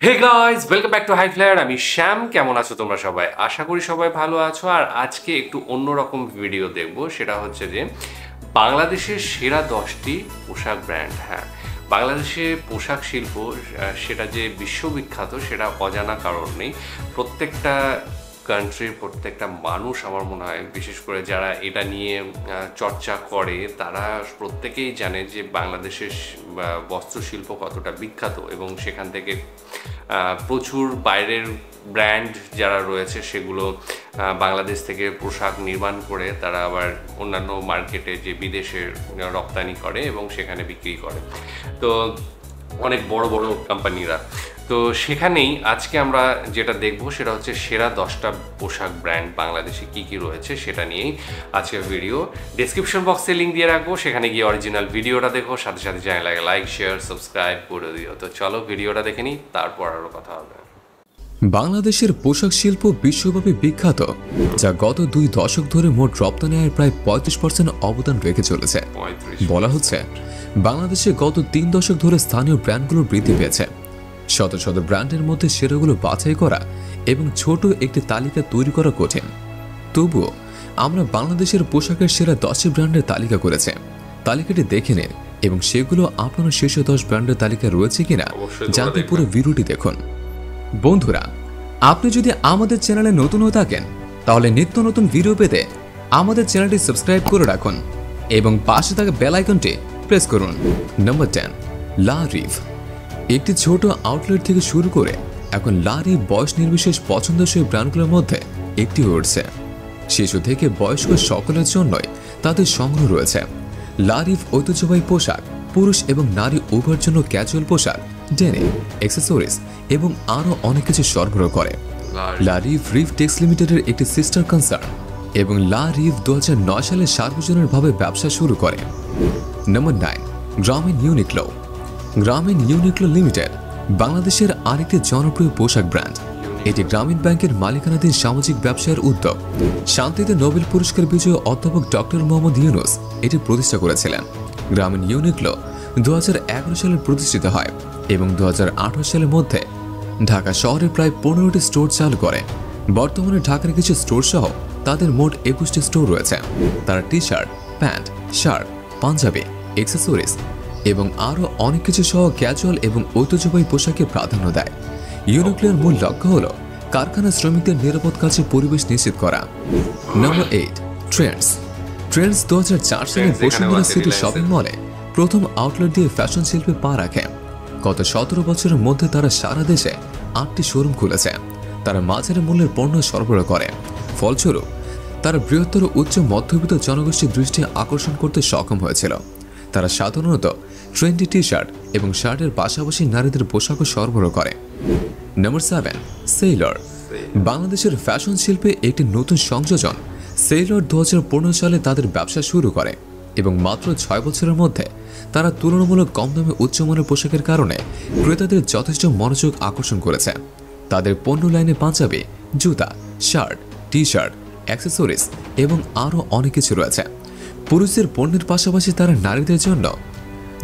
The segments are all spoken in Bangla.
Hey guys, welcome back to high flyer. আমি শ্যাম। কেমন আছো তোমরা সবাই? আশা করি সবাই ভালো আছো। আর আজকে একটু অন্যরকম ভিডিও দেখব, সেটা হচ্ছে যে বাংলাদেশের সেরা 10টি পোশাক ব্র্যান্ড। হ্যাঁ, বাংলাদেশে পোশাক শিল্প সেটা যে বিশ্ববিখ্যাত সেটা অজানা কারণ নেই। প্রত্যেকটা কান্ট্রির প্রত্যেকটা মানুষ, আমার মনে হয় বিশেষ করে যারা এটা নিয়ে চর্চা করে, তারা প্রত্যেকেই জানে যে বাংলাদেশের বস্ত্রশিল্প কতটা বিখ্যাত, এবং সেখান থেকে প্রচুর বাইরের ব্র্যান্ড যারা রয়েছে সেগুলো বাংলাদেশ থেকে পোশাক নির্মাণ করে তারা আবার অন্যান্য মার্কেটে যে বিদেশে রপ্তানি করে এবং সেখানে বিক্রি করে। তো অনেক বড় বড় কোম্পানিরা, তো সেখানেই আজকে আমরা যেটা দেখব সেটা হচ্ছে সেরা 10টা পোশাক ব্র্যান্ড বাংলাদেশে কী কী রয়েছে সেটা নিয়েই আজকের ভিডিও। ডেসক্রিপশন বক্সে লিঙ্ক দিয়ে রাখবো, সেখানে গিয়ে অরিজিনাল ভিডিওটা দেখো, সাথে সাথে চ্যানেলটাকে লাইক শেয়ার সাবস্ক্রাইব করে দিও। তো চলো ভিডিওটা দেখে নিই, তারপর আরও কথা হবে। বাংলাদেশের পোশাক শিল্প বিশ্বব্যাপী বিখ্যাত, যা গত 2 দশক ধরে মোট রপ্তানি আয়ের প্রায় 35% অবদান রেখে চলেছে। বলা হচ্ছে বাংলাদেশে গত 3 দশক ধরে স্থানীয় ব্র্যান্ডগুলোর বৃদ্ধি পেয়েছে। শত শত ব্র্যান্ডের মধ্যে সেরাগুলো বাছাই করা এবং ছোট একটি তালিকা তৈরি করা কঠিন। তবুও আমরা বাংলাদেশের পোশাকের সেরা 10 ব্র্যান্ডের তালিকা করেছে। তালিকাটি দেখে নিন এবং সেগুলো আপনার শীর্ষ 10 ব্র্যান্ডের তালিকায় রয়েছে কিনা জানতে পুরো ভিডিওটি দেখুন। বন্ধুরা, আপনি যদি আমাদের চ্যানেলে নতুন হয়ে থাকেন তাহলে নিত্য নতুন ভিডিও পেতে আমাদের চ্যানেলটি সাবস্ক্রাইব করে রাখুন এবং পাশে থাকা বেল আইকনটি প্রেস করুন। নাম্বার 10, লা রিভ। একটি ছোট আউটলেট থেকে শুরু করে এখন লা রিভ বয়স নির্বিশেষ পছন্দসই ব্র্যান্ডগুলোর মধ্যে একটি হয়ে উঠছে। শিশু থেকে বয়স্ক সকলের জন্যই তাদের সংগ্রহ রয়েছে। লা রিভ ঐতিহ্যবাহী পোশাক, পুরুষ এবং নারী উভয়ের জন্য ক্যাজুয়াল পোশাক, ডেনিম, অ্যাক্সেসরিজ এবং আরও অনেক কিছু সরবরাহ করে। লা রিভ টেক্স লিমিটেডের একটি সিস্টার কনসার্ন এবং লা রিভ 2009 সালে সার্বজনীনভাবে ব্যবসা শুরু করে। নাম্বার 9, গ্রামীণ ইউনিক্লো। গ্রামীণ ইউনিক্লো লিমিটেড বাংলাদেশের আরেকটি জনপ্রিয় পোশাক ব্র্যান্ড। এটি গ্রামীণ ব্যাংকের মালিকানাধীন সামাজিক ব্যবসায়ের উদ্যোগ। শান্তিতে নোবেল পুরস্কার বিজয়ী অধ্যাপক ডক্টর মোহাম্মদ ইউনুস এটি প্রতিষ্ঠা করেছিলেন। গ্রামীণ ইউনিক্লো 2011 সালে প্রতিষ্ঠিত হয় এবং 2018 সালের মধ্যে ঢাকা শহরে প্রায় 15টি স্টোর চালু করে। বর্তমানে ঢাকার কিছু স্টোর সহ তাদের মোট 21টি স্টোর রয়েছে। তারা T shirt, pant, shirt, punjabi, accessories এবং আরও অনেক কিছু সহ ক্যাজুয়াল এবং ঐতিহ্যবাহী পোশাকে প্রাধান্য দেয়। ইউনিক্লোর মূল লক্ষ্য হল কারখানা শ্রমিকদের নিরাপদ কাজের পরিবেশ নিশ্চিত করা। Number 8, Trends. ট্রেন্ডস 2004 সালে বসুন্ধরা সিটি শপিং মলে প্রথম আউটলেট দিয়ে ফ্যাশন শিল্পে পা রাখে। গত 17 বছরের মধ্যে তারা সারা দেশে 8টি শোরুম খুলেছে। তারা মাঝারি মূল্যের পণ্য সরবরাহ করে। ফলস্বরূপ তারা বৃহত্তর উচ্চ মধ্যবিত্ত জনগোষ্ঠীর দৃষ্টি আকর্ষণ করতে সক্ষম হয়েছিল। তারা সাধারণত ট্রেন্ডি টি শার্ট এবং শার্টের পাশাপাশি নারীদের পোশাকও সরবরাহ করে। Number 7, Sailor. বাংলাদেশের ফ্যাশন শিল্পে একটি নতুন সংযোজন। সেইলর 2015 সালে তাদের ব্যবসা শুরু করে এবং মাত্র 6 বছরের মধ্যে তারা তুলনামূলক কম দামে উচ্চমানের পোশাকের কারণে ক্রেতাদের যথেষ্ট মনোযোগ আকর্ষণ করেছে। তাদের পণ্য লাইনে পাঞ্জাবি, জুতা, শার্ট, টি শার্ট, অ্যাক্সেসরিজ এবং আরও অনেক কিছু রয়েছে। পুরুষদের পণ্যের পাশাপাশি তারা নারীদের জন্য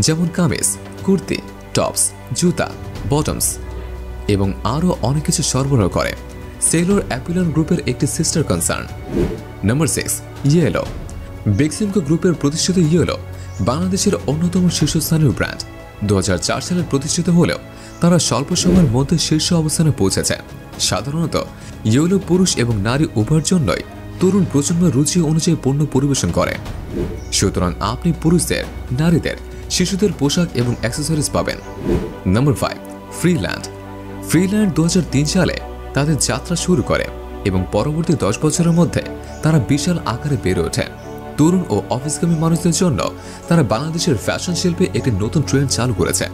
যেমন কামিজ, কুর্তি, টপস, জুতা, বটমস এবং আরও অনেক কিছু সরবরাহ করে। সেইলর অ্যাপিলন গ্রুপের একটি sister concern. Number 6, yellow. Beximco গ্রুপের প্রতিষ্ঠিত ইয়েলো বাংলাদেশের অন্যতম শীর্ষস্থানীয় ব্র্যান্ড। 2004 সালে প্রতিষ্ঠিত হলেও তারা স্বল্প সময়ের মধ্যে শীর্ষ অবস্থানে পৌঁছেছে। সাধারণত ইয়েলো পুরুষ এবং নারী উভয়ের জন্যই তরুণ প্রজন্মের রুচি অনুযায়ী পণ্য পরিবেশন করে। সুতরাং আপনি পুরুষদের, নারীদের, শিশুদের পোশাক এবং অ্যাক্সেসরিজ পাবেন। Number 5, Freeland. ফ্রিল্যান্ড 2003 সালে তাদের যাত্রা শুরু করে এবং পরবর্তী 10 বছরের মধ্যে তারা বিশাল আকারে বেড়ে ওঠে। তরুণ ও অফিসগামী মানুষদের জন্য তারা বাংলাদেশের ফ্যাশন শিল্পে একটি নতুন ট্রেন্ড চালু করেছে।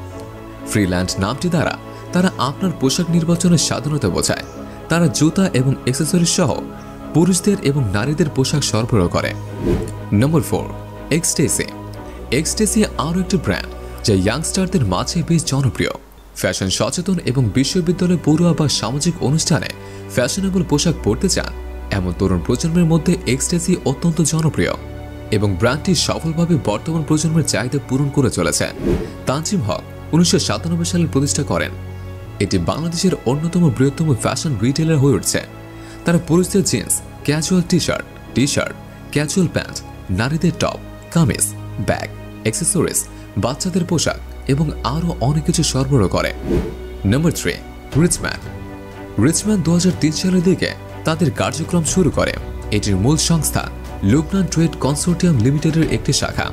ফ্রিল্যান্ড নামটি দ্বারা তারা আপনার পোশাক নির্বাচনের স্বাধীনতা বোঝায়। তারা জুতা এবং অ্যাক্সেসরিজ সহ পুরুষদের এবং নারীদের পোশাক সরবরাহ করে। নম্বর 4, এক্সটেসি। এক্সটেসি আরও একটি ব্র্যান্ড যা ইয়াংস্টারদের মাঝে বেশ জনপ্রিয়। ফ্যাশন সচেতন এবং বিশ্ববিদ্যালয়, পড়ুয়া বা সামাজিক অনুষ্ঠানে ফ্যাশনেবল পোশাক পরতে চান এমন তরুণ প্রজন্মের মধ্যে এক্সটেসি অত্যন্ত জনপ্রিয় এবং ব্র্যান্ডটি সফলভাবে বর্তমান প্রজন্মের চাহিদা পূরণ করে চলেছে। তানজিম হক 1997 সালে প্রতিষ্ঠা করেন এটি বাংলাদেশের অন্যতম বৃহত্তম ফ্যাশন রিটেলার হয়ে উঠছে। তারা পুরুষদের jeans, casual T shirt, casual pant, নারীদের টপ, কামিজ, ব্যাগ, অ্যাক্সেসরিজ, বাচ্চাদের পোশাক এবং আরও অনেক কিছু সরবরাহ করে। নাম্বার 3, রিচম্যান 2003 সালের দিকে তাদের কার্যক্রম শুরু করে। এটির মূল সংস্থা লুবনান ট্রেড কনসোর্টিয়াম লিমিটেডের একটি শাখা।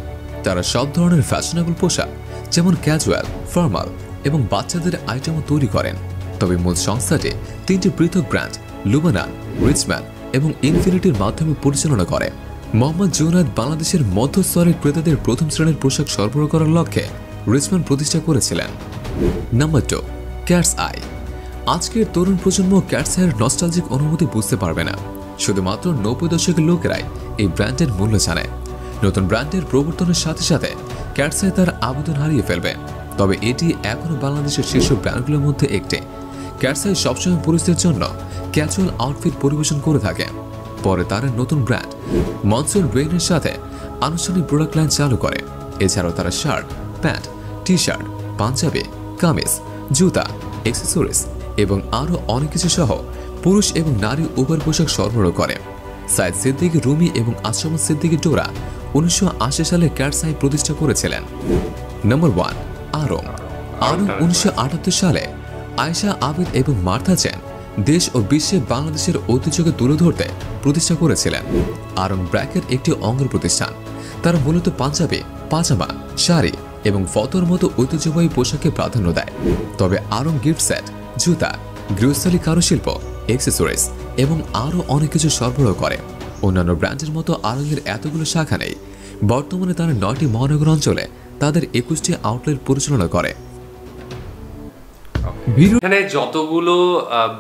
তারা সব ধরনের ফ্যাশনেবল পোশাক যেমন ক্যাজুয়াল, ফর্মাল এবং বাচ্চাদের আইটেমও তৈরি করেন। তবে মূল সংস্থাটি 3টি পৃথক ব্র্যান্ড লুবনান, রিচম্যান এবং ইনফিনিটির মাধ্যমে পরিচালনা করে। মোহাম্মদ জুনায়েদ বাংলাদেশের মধ্যস্তরের ক্রেতাদের প্রথম শ্রেণীর পোশাক সরবরাহ করার লক্ষ্যে রিচম্যান প্রতিষ্ঠা করেছিলেন। Number 2, cat's eye. আজকের তরুণ প্রজন্ম ক্যাটস আইয়ের নস্টালজিক অনুভূতি বুঝতে পারবে না। শুধুমাত্র 90 দশকের লোকেরাই এই ব্র্যান্ডের মূল্য জানে। নতুন ব্র্যান্ডের প্রবর্তনের সাথে সাথে ক্যাটস আই তার আবেদন হারিয়ে ফেলবে, তবে এটি এখনও বাংলাদেশের শীর্ষ ব্র্যান্ডগুলোর মধ্যে একটি। ক্যাটস আই সবসময় পুরুষদের জন্য ক্যাজুয়াল আউটফিট পরিবেশন করে থাকে। পরে তারা নতুন ব্র্যান্ড মনসুন রেইনের সাথে আনুষ্ঠানিক প্রোডাক্ট লাইন চালু করে। এছাড়াও তারা shirt, pant, T shirt, punjabi, kameez, জুতা, অ্যাক্সেসরিজ এবং আরও অনেক কিছু সহ পুরুষ এবং নারী উভয় পোশাক সরবরাহ করে। সাইদ সিদ্দিকী রুমি এবং আশরাফ সিদ্দিকী ডোরা 1980 সালে ক্যাটস আই প্রতিষ্ঠা করেছিলেন। নাম্বার 1, আড়ং। 1978 সালে আয়েশা আবিদ এবং মার্থা চেন দেশ ও বিশ্বে বাংলাদেশের ঐতিহ্যকে তুলে ধরতে প্রতিষ্ঠা করেছিলেন। আড়ং ব্র্যাকের একটি অঙ্গ প্রতিষ্ঠান। তারা মূলত পাঞ্জাবি, পাজামা, শাড়ি এবং ফতোর মতো ঐতিহ্যবাহী পোশাকে প্রাধান্য দেয়। তবে আড়ং গিফট সেট, জুতা, গৃহস্থলী কারুশিল্প, অ্যাক্সেসরিজ এবং আরও অনেক কিছু সরবরাহ করে। অন্যান্য ব্র্যান্ডের মতো আড়ংয়ের এতগুলো শাখা নেই। বর্তমানে তারা 9টি মহানগর অঞ্চলে তাদের 21টি আউটলেট পরিচালনা করে। এখানে যতগুলো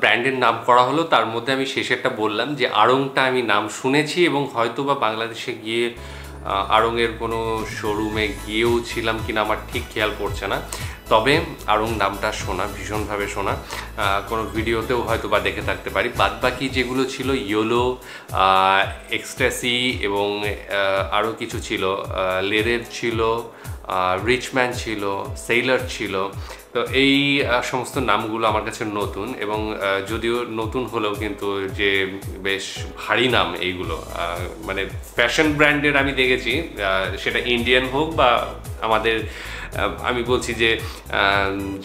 ব্র্যান্ডের নাম করা হলো তার মধ্যে আমি শেষেরটা বললাম যে আড়ংটা আমি নাম শুনেছি এবং হয়তো বা বাংলাদেশে গিয়ে আড়ংয়ের কোনো শোরুমে গিয়েও ছিলাম কিনা আমার ঠিক খেয়াল পড়ছে না। তবে আড়ং নামটা শোনা, ভীষণভাবে শোনা, কোনো ভিডিওতেও হয়তো বা দেখে থাকতে পারি। বাদবাকি যেগুলো ছিল ইয়োলো, এক্সট্যাসি এবং আরও কিছু ছিল, লেরের ছিল, রিচম্যান ছিল, সেইলার ছিল। তো এই সমস্ত নামগুলো আমার কাছে নতুন এবং যদিও নতুন হলেও কিন্তু যে বেশ ভারী নাম এইগুলো, মানে ফ্যাশন ব্র্যান্ডের আমি দেখেছি, সেটা ইন্ডিয়ান হোক বা আমাদের, আমি বলছি যে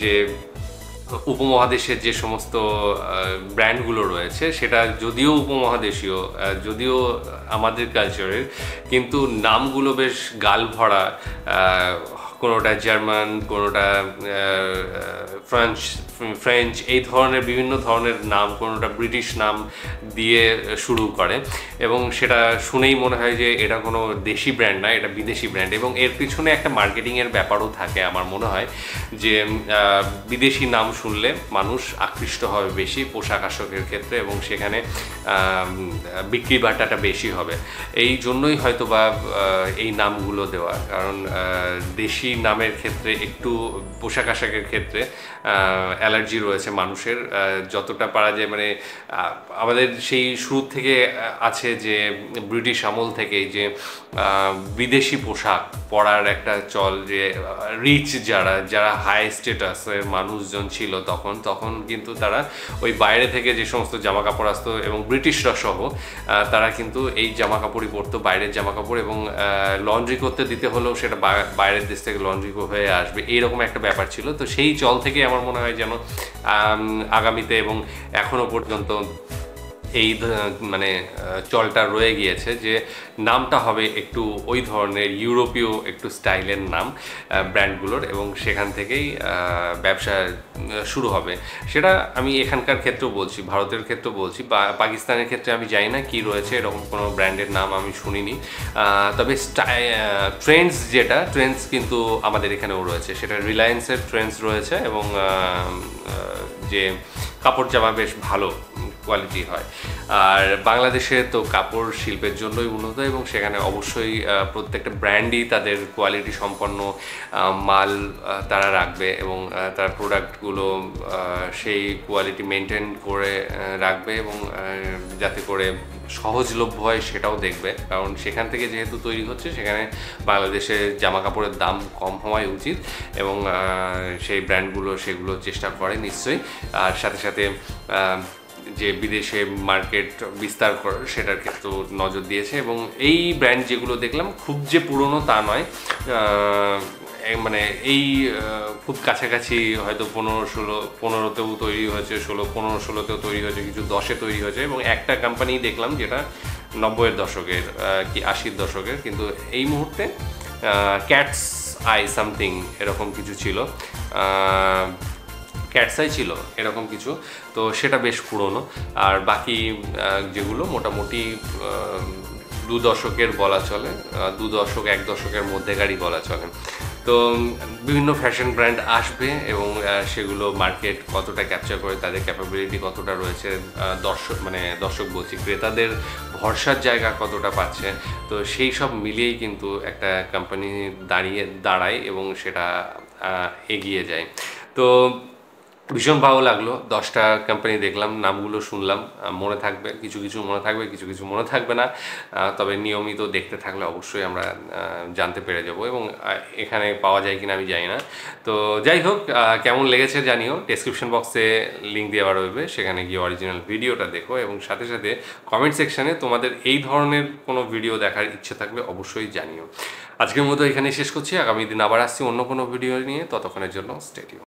যে উপমহাদেশের যে সমস্ত ব্র্যান্ডগুলো রয়েছে সেটা যদিও উপমহাদেশীয়, যদিও আমাদের কালচারের, কিন্তু নামগুলো বেশ গাল ভরা। কোনোটা জার্মান, কোনোটা ফ্রেঞ্চ, এই ধরনের বিভিন্ন ধরনের নাম, কোনোটা ব্রিটিশ নাম দিয়ে শুরু করে এবং সেটা শুনেই মনে হয় যে এটা কোনো দেশি ব্র্যান্ড না, এটা বিদেশি ব্র্যান্ড। এবং এর পিছনে একটা মার্কেটিংয়ের ব্যাপারও থাকে আমার মনে হয়, যে বিদেশি নাম শুনলে মানুষ আকৃষ্ট হবে বেশি পোশাক আশাকের ক্ষেত্রে এবং সেখানে বিক্রি বাট্টাটা বেশি হবে। এই জন্যই হয়তো বা এই নামগুলো দেওয়া, কারণ দেশি নামের ক্ষেত্রে একটু পোশাক আশাকের ক্ষেত্রে অ্যালার্জি রয়েছে মানুষের, যতটা পারা যায়। মানে আমাদের সেই শুরু থেকে আছে যে ব্রিটিশ আমল থেকে যে বিদেশি পোশাক পরার একটা চল, যে রিচ যারা হাই স্ট্যাটাসের মানুষজন ছিল তখন কিন্তু তারা ওই বাইরে থেকে যে সমস্ত জামা কাপড় আসতো এবং ব্রিটিশরা সহ তারা কিন্তু এই জামা কাপড়ই পরতো, বাইরের জামা কাপড়, এবং লন্ড্রি করতে দিতে হলেও সেটা বাইরের দেশ থেকে লন্ড্রি হয়ে আসবে, এইরকম একটা ব্যাপার ছিল। তো সেই চল থেকে আমার মনে হয় যেন আগামীতে এবং এখনো পর্যন্ত এই মানে চলটা রয়ে গিয়েছে যে নামটা হবে একটু ওই ধরনের ইউরোপীয় একটু স্টাইলের নাম ব্র্যান্ডগুলোর, এবং সেখান থেকেই ব্যবসা শুরু হবে। সেটা আমি এখানকার ক্ষেত্রেও বলছি, ভারতের ক্ষেত্রেও বলছি, পাকিস্তানের ক্ষেত্রে আমি জানি না কি রয়েছে, এরকম কোনো ব্র্যান্ডের নাম আমি শুনিনি। তবে ট্রেন্ডস কিন্তু আমাদের এখানেও রয়েছে, সেটা রিলায়েন্সের ট্রেন্ডস রয়েছে এবং যে কাপড় জামা বেশ ভালো কোয়ালিটি হয়। আর বাংলাদেশে তো কাপড় শিল্পের জন্যই উন্নত এবং সেখানে অবশ্যই প্রত্যেকটা ব্র্যান্ডই তাদের কোয়ালিটি সম্পন্ন মাল তারা রাখবে এবং তার প্রোডাক্টগুলো সেই কোয়ালিটি মেনটেন করে রাখবে এবং যাতে করে সহজলভ্য হয় সেটাও দেখবে, কারণ সেখান থেকে যেহেতু তৈরি হচ্ছে সেখানে বাংলাদেশে জামা কাপড়ের দাম কম হওয়াই উচিত এবং সেই ব্র্যান্ডগুলো সেগুলো চেষ্টা করে নিশ্চয়ই। আর সাথে সাথে যে বিদেশে মার্কেট বিস্তার করে সেটার ক্ষেত্রেও নজর দিয়েছে এবং এই ব্র্যান্ড যেগুলো দেখলাম খুব যে পুরনো তা নয়, মানে এই খুব কাছাকাছি হয়তো 15-16-15তেও তৈরি হয়েছে, 15-16তেও তৈরি হয়েছে, কিছু 10-এ তৈরি হয়েছে এবং একটা কোম্পানি দেখলাম যেটা 90-এর দশকের কি 80-র দশকের, কিন্তু এই মুহূর্তে ক্যাটস আই সামথিং এরকম কিছু ছিল, ক্যাটসাই ছিল এরকম কিছু, তো সেটা বেশ পুরনো। আর বাকি যেগুলো মোটামুটি 2 দশকের বলা চলে, 2 দশক 1 দশকের মধ্যেকারই বলা চলে। তো বিভিন্ন ফ্যাশন ব্র্যান্ড আসবে এবং সেগুলো মার্কেট কতটা ক্যাপচার করে, তাদের ক্যাপাবিলিটি কতটা রয়েছে, দর্শক বলছি ক্রেতাদের ভরসার জায়গা কতটা পাচ্ছে, তো সেই সব মিলিয়েই কিন্তু একটা কোম্পানি দাঁড়ায় এবং সেটা এগিয়ে যায়। তো ভীষণ ভালো লাগলো, 10টা কোম্পানি দেখলাম, নামগুলো শুনলাম, মনে থাকবে কিছু কিছু মনে থাকবে, কিছু কিছু মনে থাকবে না, তবে নিয়মিত দেখতে থাকলে অবশ্যই আমরা জানতে পেরে যাব এবং এখানে পাওয়া যায় কিনা আমি জানি না। তো যাই হোক, কেমন লেগেছে জানিও, ডেসক্রিপশন বক্সে লিঙ্ক দেওয়া রয়েছে, সেখানে গিয়ে অরিজিনাল ভিডিওটা দেখো এবং সাথে সাথে কমেন্ট সেকশানে তোমাদের এই ধরনের কোনো ভিডিও দেখার ইচ্ছে থাকলে অবশ্যই জানিও। আজকের মতো এখানে শেষ করছি, আগামী দিন আবার আসছি অন্য কোনো ভিডিও নিয়ে, ততক্ষণের জন্য স্টে টিউনড।